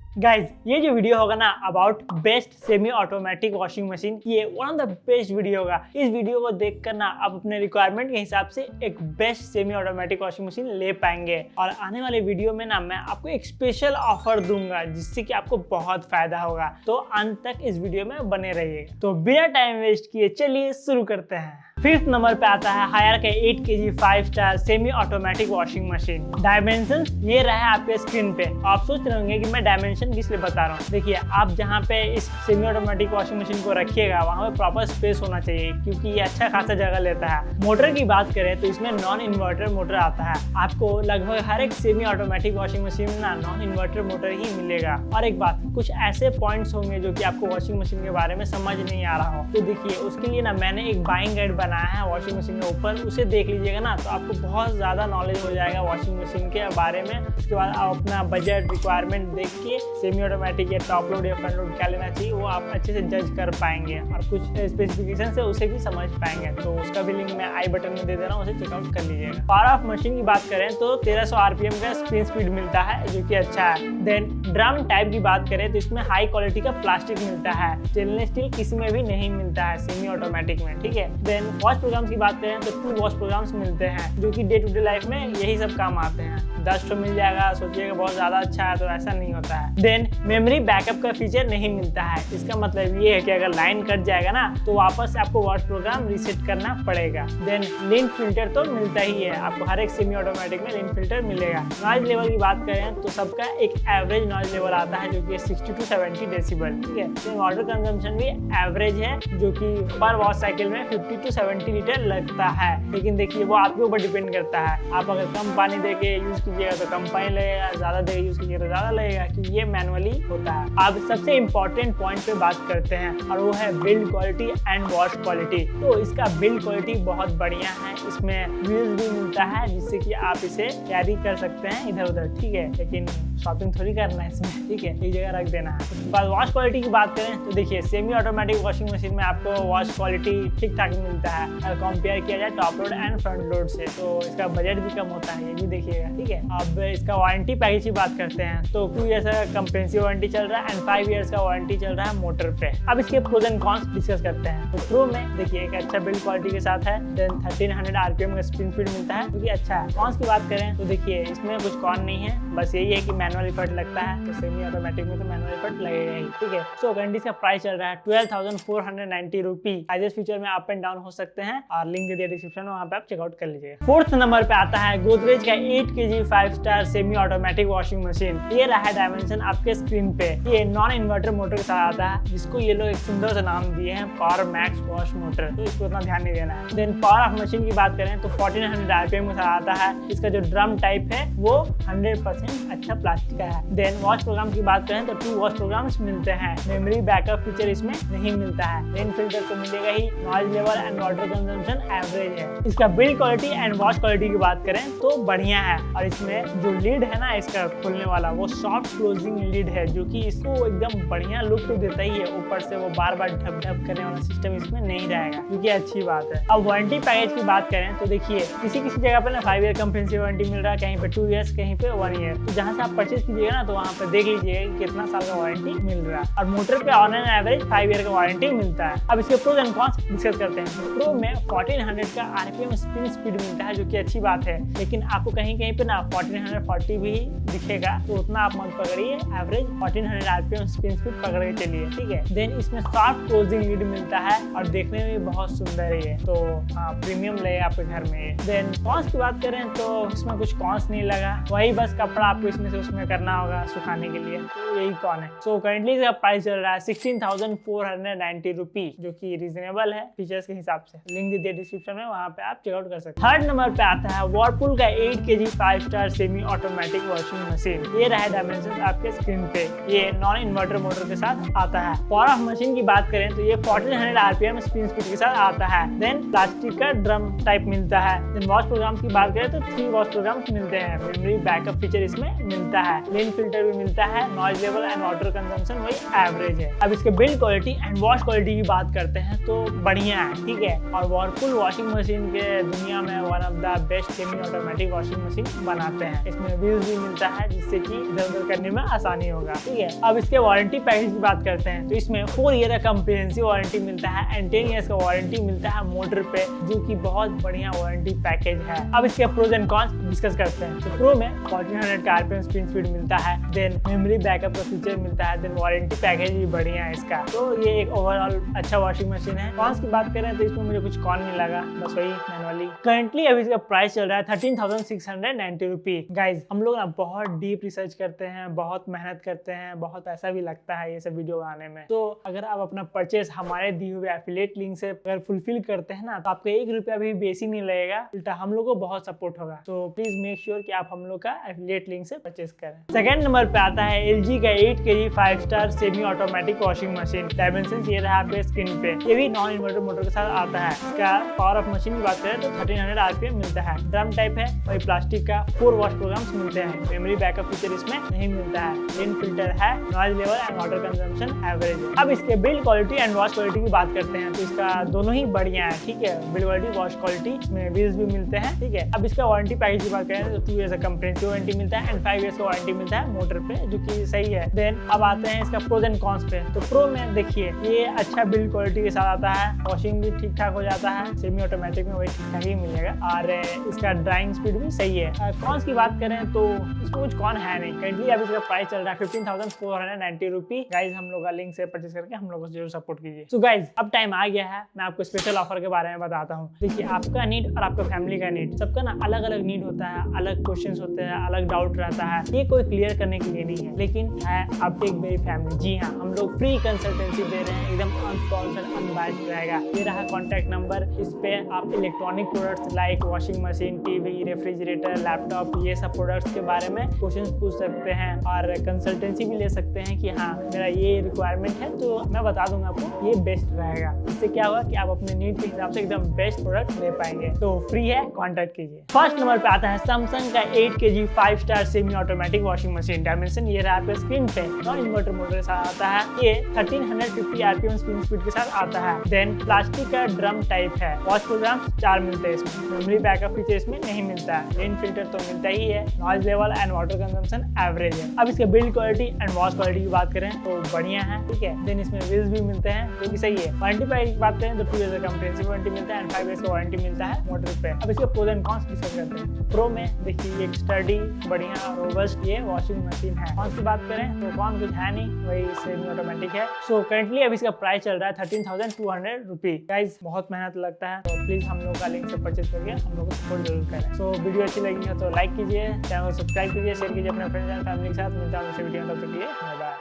Guys ये जो video होगा ना about best semi automatic washing machine, ये one of the best video होगा। इस वीडियो को देखकर ना आप अपने रिक्वायरमेंट के हिसाब से एक best semi automatic washing machine ले पाएंगे। और आने वाले वीडियो में ना मैं आपको एक स्पेशल ऑफर दूंगा जिससे कि आपको बहुत फायदा होगा, तो अंत तक इस वीडियो में बने रहिएगा। तो बिना टाइम वेस्ट किए चलिए शुरू करते हैं। फिफ्थ नंबर पे आता है हायर का 8 kg 5 star semi automatic washing machine. Dimension ये रहा है आपके स्क्रीन पे। आप सोच रहे होंगे कि मैं डायमेंशन किस लिए बता रहा हूँ। देखिए, आप जहाँ पे इस सेमी ऑटोमेटिक वॉशिंग मशीन को रखिएगा वहाँ पे प्रॉपर स्पेस होना चाहिए, क्योंकि ये अच्छा खासा जगह लेता है। मोटर की बात करें तो इसमें नॉन इन्वर्टर मोटर आता है। आपको लगभग हर एक सेमी ऑटोमेटिक वॉशिंग मशीन में ना नॉन इन्वर्टर मोटर ही मिलेगा। और एक बात, कुछ ऐसे पॉइंट्स होंगे जो कि आपको वॉशिंग मशीन के बारे में समझ नहीं आ रहा हो, तो देखिए उसके लिए ना मैंने एक बाइंग गाइड बनाया है वॉशिंग मशीन के ऊपर, उसे देख लीजिएगा ना तो आपको बहुत ज़्यादा नॉलेज हो जाएगा वॉशिंग मशीन के बारे में। उसके बाद आप अपना बजट रिक्वायरमेंट देख के सेमी ऑटोमेटिक या टॉप लोड या फ्रंट लोड क्या लेना चाहिए वो आप अच्छे से जज कर पाएंगे और कुछ स्पेसिफिकेशन से उसे भी समझ पाएंगे। तो उसका भी लिंक मैं आई बटन में दे दे रहा हूँ, उसे चेकआउट कर लीजिएगा। पावर ऑफ मशीन की बात करें तो 1300 RPM का स्पिन स्पीड मिलता है जो कि अच्छा है। देन ड्रम टाइप की बात करें तो इसमें हाई क्वालिटी का प्लास्टिक मिलता है, स्टेनलेस स्टील किसी में भी नहीं मिलता है सेमी ऑटोमेटिक में, ठीक है। देन वॉश प्रोग्राम्स की बात करें तो 2 वॉश प्रोग्राम्स मिलते हैं जो कि डे टू डे लाइफ में यही सब काम आते हैं। 10 तो मिल जाएगा, सोचिएगा बहुत ज्यादा अच्छा है, तो ऐसा नहीं होता है। देन मेमोरी बैकअप का फीचर नहीं मिलता है। इसका मतलब ये है कि अगर लाइन कट जाएगा ना तो वापस से आपको वॉश प्रोग्राम रीसेट करना पड़ेगा। देन लिंक फिल्टर तो मिलता ही है, आपको हर एक सेमी ऑटोमेटिक में लिंक फिल्टर मिलेगा। नॉइज लेवल की बात करें तो सबका एक एवरेज नॉइज लेवल आता है जो कि 60 to 70 डेसिबल, ठीक है। तो वाटर कंजम्पशन भी एवरेज है जो कि पर वॉश साइकिल में 50 to 70 लीटर लगता है। लेकिन देखिए वो आपके ऊपर डिपेंड करता है। आप अगर कम पानी देके यूज कीजिएगा तो कम पानी लगेगा, ज्यादा देके यूज कीजिएगा तो ज्यादा लगेगा, क्योंकि ये मैनुअली होता है। अब सबसे इंपॉर्टेंट पॉइंट पे बात करते हैं और वो है build quality and wash quality. तो इसका बिल्ड क्वालिटी बहुत बढ़िया है, इसमें व्हील्स भी मिलता है जिससे कि आप इसे कैरी कर सकते हैं इधर उधर, ठीक है। लेकिन शॉपिंग थोड़ी करना है इसमें, ठीक है, एक जगह रख देना है। उसके बाद वॉश क्वालिटी की बात करें तो देखिए सेमी ऑटोमेटिक वॉशिंग मशीन में आपको वॉश क्वालिटी ठीक ठाक मिलता है अगर कंपेयर किया जाए top load and front load से। तो इसका बजट भी कम होता है, ये भी देखिएगा, ठीक है। अब इसका वारंटी पैकेज की बात करते हैं तो 2 ईयर्स का कंप्रेहेंसिव वारंटी चल रहा है एंड 5 ईयर्स का वारंटी चल रहा है मोटर पे। अब इसके प्रोज एंड कॉन्स डिस्कस करते हैं। तो प्रो में देखिए एक अच्छा बिल्ड क्वालिटी के साथ है। देन 1300 RPM का स्पिन स्पीड मिलता है जो कि अच्छा है। कॉन्स की बात करें तो देखिए इसमें कुछ कॉन नहीं है, बस यही है कि मैनुअल एफर्ट लगता है, तो सेमी ऑटोमेटिक में तो मैनुअल एफर्ट लगेगा ही, ठीक है। सो करंटली इसका प्राइस चल रहा है 12,490 रुपी। साइजेस फीचर में अप एंड डाउन हो सकते हैं और लिंक दे दिया डिस्क्रिप्शन में, वहाँ पे आप चेकआउट कर लीजिएगा। फोर्थ नंबर पे आता है गोदरेज का 8 kg 5 star semi automatic washing machine. ये रहा है डायमेंशन आपके स्क्रीन पे। ये नॉन इन्वर्टर मोटर के साथ आता है जिसको ये लोग एक सुंदर सा नाम दिए हैं पावर मैक्स वॉश मोटर, तो इसको उतना ध्यान नहीं देना है। देन पावर ऑफ मशीन की बात करें तो 1400 RPM के साथ आता है। इसका जो ड्रम टाइप है वो 100% अच्छा प्लास्टिक का है। देन वॉश प्रोग्राम की बात करें तो 2 वॉश प्रोग्राम्स मिलते हैं। मेमोरी बैकअप फीचर इसमें नहीं मिलता है। रेन फिल्टर तो मिलेगा ही। Noise level and water consumption average है। इसका build quality and wash quality की बात करें तो बढ़िया है। और इसमें जो लीड है ना इसका खोलने वाला वो सॉफ्ट क्लोजिंग लीड है जो कि इसको एकदम बढ़िया लुक तो देता ही है। ऊपर से वो बार बार ढप ढप करने वाला सिस्टम इसमें नहीं रहेगा, क्योंकि अच्छी बात है। अब वारंटी पैकेज की बात करें तो देखिए किसी किसी जगह पे ना 5 ईयर कंप्रेहेंसिव वारंटी मिल रहा है, कहीं पे 2 ईयर्स, कहीं पे 1 ईयर। तो जहाँ से आप परचेज कीजिएगा ना तो वहाँ पे देख लीजिएगा कि कितना साल का वारंटी मिल रहा है। और मोटर पे ऑन एन एवरेज 5 ईयर का वारंटी मिलता है। अब इसके प्रोज एंड कॉन्स डिस्कस करते हैं। प्रो में 1400 का RPM स्पिन स्पीड मिलता है जो कि अच्छी बात है, लेकिन आपको कहीं कहीं पे ना 1440 भी दिखेगा, तो उतना आप मत पकड़िए। एवरेज 1400 RPM स्पिन स्पीड पकड़ के चलिए, ठीक है। देन इसमें सॉफ्ट क्लोजिंग लीड मिलता है और देखने में भी बहुत सुंदर है, तो प्रीमियम लगेगा आपके घर में। देन कॉन्स की बात करें तो इसमें कुछ कॉन्स नहीं लगा, वही बस कपड़ा आपको इसमें से उसमें करना होगा सुखाने के लिए, तो यही कॉन है। सो करंटली इसका प्राइस चल रहा है 16,490 रुपी, जो कि रीजनेबल है फीचर्स के हिसाब से। लिंक दे दिया डिस्क्रिप्शन में, वहाँ पे आप चेकआउट कर सकते हैं। थर्ड नंबर पे आता है व्हर्लपूल का 8 kg 5 star semi automatic washing machine. ये रहा डायमेंशन आपके स्क्रीन पे। ये नॉन इन्वर्टर मोटर के साथ आता है। पावर ऑफ मशीन की बात करें तो ये 1400 RPM स्पिन स्पीड के साथ आता है। देन प्लास्टिक का ड्रम टाइप मिलता है। देन वॉश प्रोग्राम की बात करें तो 3 वॉश प्रोग्राम मिलते हैं। मेमोरी बैकअप फीचर इसमें मिलता है। लेन फिल्टर भी मिलता है। Noise level and water consumption वही एवरेज है। अब इसके build quality and wash quality की बात करते हैं तो बढ़िया है, ठीक है। और वर्लपूल वॉशिंग मशीन के दुनिया में one of the best semi automatic washing machine बनाते हैं। इसमें व्हील्स भी मिलता है जिससे कि इधर उधर करने में आसानी होगा। ठीक है, अब इसके वारंटी पैकेज की बात करते हैं तो इसमें 4 ईयर का कम्प्रिहेंसिव वारंटी मिलता है एंड 10 ईयर्स का वारंटी मिलता है मोटर पे, जो कि बहुत बढ़िया वारंटी पैकेज है। अब इसके प्रोज एंड कॉन्स डिस्कस करते हैं। तो प्रो में 1400 का आरपीएम स्पीड मिलता है, देन मेमोरी बैकअप का फीचर मिलता है, देन वारंटी पैकेज भी बढ़िया है इसका। तो ये एक ओवरऑल अच्छा वॉशिंग मशीन है। कॉन्स की बात करें तो इसमें मुझे कुछ कॉन नहीं लगा, बस वही मैनुअली। करंटली अभी इसका प्राइस चल रहा है 13,690 रुपी। गाइज हम लोग ना बहुत डीप रिसर्च करते हैं, बहुत मेहनत करते हैं, बहुत पैसा भी लगता है ये सब वीडियो बनाने में। तो अगर आप अपना परचेस हमारे दिए हुए एफिलिएट लिंक से अगर फुलफिल करते हैं ना तो आपको 1 रुपया भी बेसी नहीं लगेगा, उल्टा हम लोग को बहुत सपोर्ट होगा। तो प्लीज मेक श्योर कि आप हम लोग का एफिलिएट लिंक से परचेस करें। सेकंड नंबर पे आता है LG का 8 kg 5 star semi automatic washing machine. Dimension ये रहा आपके स्क्रीन पे। ये भी नॉन इन्वर्टर मोटर के साथ आता है। इसका पावर ऑफ मशीन की बात करें तो 1300 आरपीएम मिलता है। ड्रम टाइप है, वही प्लास्टिक का 4 वॉश प्रोग्राम्स मिलते हैं। मेमोरी बैकअप फीचर इसमें नहीं मिलता है। लेन फिल्टर है, noise level and water consumption average है। अब इसके build quality and wash quality की बात करते हैं तो इसका दोनों ही बढ़िया है। ठीक है, बिल्ड क्वालिटी, वॉश क्वालिटी, इसमें व्हील्स भी मिलते हैं। ठीक है, अब इसका वारंटी पैकेज की बात करें तो 2 ईयर्स का कंप्रिहेंसिव वारंटी मिलता है एंड 5 ईयर्स का वारंटी मिलता है मोटर पे, जो कि सही है। देन अब आते हैं इसका प्रोज एंड कॉन्स पे। तो प्रो में देखिए ये अच्छा बिल्ड क्वालिटी के साथ आता है, वॉशिंग भी ठीक ठाक हो जाता है, सेमी ऑटोमेटिक में वही ठीक ठाक ही मिलेगा और इसका ड्राइंग स्पीड भी सही है। कॉन्स की बात करें तो इसमें कुछ कॉन है नहीं। करंटली अब इसका प्राइस चल रहा है 15,490 रुपी। गाइज हम लोग का लिंक से परचेस करके हम लोग को जरूर सपोर्ट कीजिए। सो गाइज अब टाइम आ गया है, मैं आपको स्पेशल ऑफर के बारे में बताता हूँ। देखिए आपका नीड और आपका फैमिली का नीड, सबका ना अलग अलग नीड होता है, अलग क्वेश्चंस होते हैं, अलग डाउट रहता है। ये कोई क्लियर करने के लिए नहीं है, लेकिन है अपटेक बेबी फैमिली। जी हाँ, हम लोग फ्री कंसल्टेंसी दे रहे हैं, एकदम अनस्पॉन्सर्ड अनबायस्ड रहेगा। ये रहा कॉन्टैक्ट नंबर, इस पे आप electronic products like washing machine, TV, refrigerator, laptop, ये सब प्रोडक्ट्स के बारे में क्वेश्चंस पूछ सकते हैं और कंसल्टेंसी भी ले सकते हैं कि हाँ मेरा ये रिक्वायरमेंट है, तो मैं बता दूंगा आपको ये बेस्ट रहेगा। इससे क्या होगा कि आप अपने नीड के हिसाब से एकदम बेस्ट प्रोडक्ट ले पाएंगे। तो फ्री है, कॉन्टैक्ट कीजिए। फर्स्ट नंबर पे आता है सैमसंग का 8 kg 5 star semi automatic washing machine. Dimension ये रहा आपके स्क्रीन पे। नॉन इन्वर्टर मोटर के साथ आता है। ये 1350 आरपीएम स्पीड के साथ आता है। देन प्लास्टिक का ड्रम टाइप है। वॉश प्रोग्राम 4 मिलते हैं इसमें। मेमोरी बैकअप फीचर इसमें नहीं मिलता है। रेन फिल्टर तो मिलता ही है। Noise level and water consumption average है। अब इसके build quality and wash quality की बात करें तो बढ़िया है। ठीक है, देन इसमें व्हील्स भी मिलते हैं, जो कि सही है। वारंटी पैकेज की बात करें तो 2 ईयर्स का कंप्रिहेंसिव वारंटी मिलता है एंड 5 ईयर्स का वारंटी मिलता है मोटर पे। अब इसके प्रोज एंड कॉन्स डिस्कस करते हैं। प्रो में देखिए एक स्टडी बढ़िया रोबस्ट ये वॉशिंग मशीन है। कॉन्स की बात करें तो कॉन कुछ है नहीं, वही सेमी ऑटोमेटिक है। सो करंटली अभी इसका प्राइस चल रहा है 13,200 रुपी। गाइज बहुत मेहनत लगता है, तो प्लीज हम लोग का लिंक से परचेस करके हम लोग को सपोर्ट जरूर करें। सो वीडियो अच्छी लगी है तो लाइक कीजिए, चैनल को सब्सक्राइब कीजिए, शेयर कीजिए अपने फ्रेंड्स एंड फैमिली के साथ। मिलता है वीडियो में, तब तक के लिए बाय बाय।